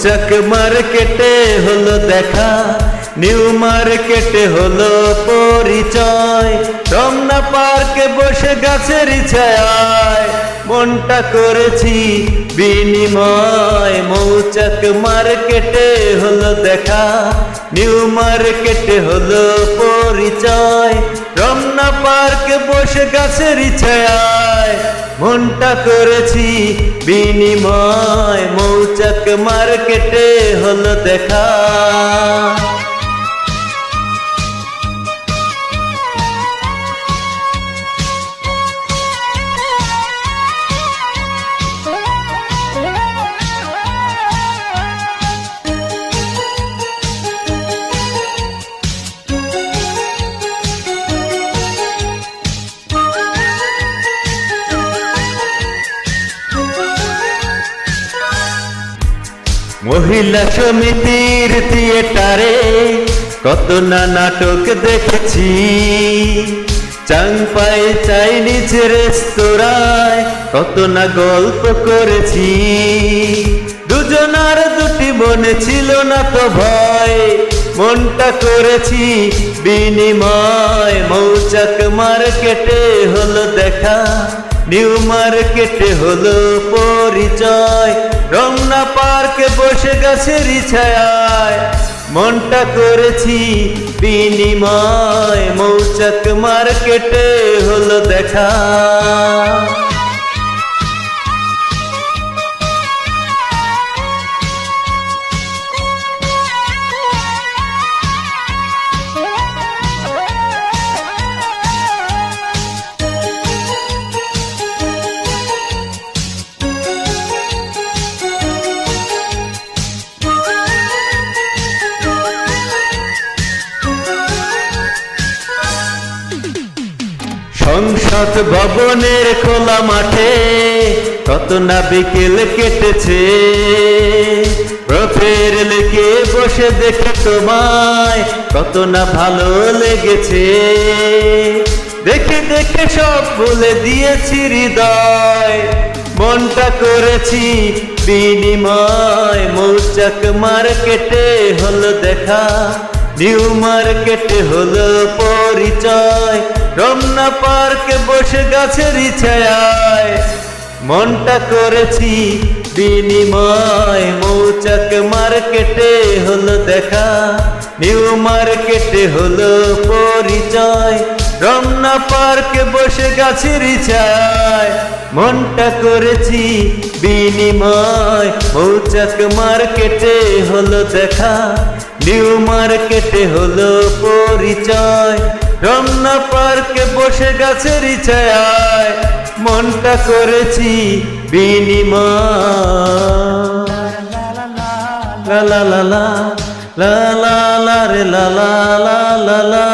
মৌচাক মার্কেটে হলো দেখা, নিউ মার্কেটে হলো পরিচয়। রমনা পার্কে বসে গাছের ছায়ায় মনটা করেছি বিনিময়। মৌচাক মার্কেটে হলো দেখা, নিউ মার্কেটে হলো পরিচয়। রমনা পার্কে বসে গাছের ছায়ায় মনটা করেছি বিনিময়। মৌচাক মার্কেটে হলো দেখা। মহিলা সমিতির থিয়েটারে কত না নাটক দেখেছি, চাংপাই চাইনিজ রেস্তোরাঁয় কত না গল্প করেছি। দুজনার দুটি মনে ছিল না তো ভয়, মনটা করেছি বিনিময়। মৌচাক মার্কেটে হলো দেখা, নিউ মার্কেটে হলো পরিচয়। রমনা পার্কে বসে গাছের ছায়ায় মনটা করেছি বিনিময়। মৌচাক মার্কেটে হলো দেখা। সংসদ ভবনের খোলা মাঠে কত না বিকেল কেটেছে। প্রফের লেকে বসে দেখে তোমায় কত না ভালো লেগেছে। দেখে দেখে সব ভুলে দিয়েছি হৃদয়, মনটা করেছি বিনিময়। মৌচাক মার্কেটে হলো দেখা, নিউ মার্কেটে হলো পরিচয়। রমনা পার্কে বসে গাছের ছায়ায় মনটা করেছি বিনিময়। মৌচাক মার্কেটে হলো দেখা, নিউ মার্কেটে হলো পরিচয়। রমনা পার্কে বসে গাছের ছায়ায় মনটা করেছি বিনিময়। মৌচাক মার্কেটে হলো দেখা, নিউ মার্কেটে হলো পরিচয়। রমনা পার্কে বসে গাছের ছায়ায় মনটা করেছি বিনিময়। লা লা লা লা লা লা লা রে লা লা লা লা লা।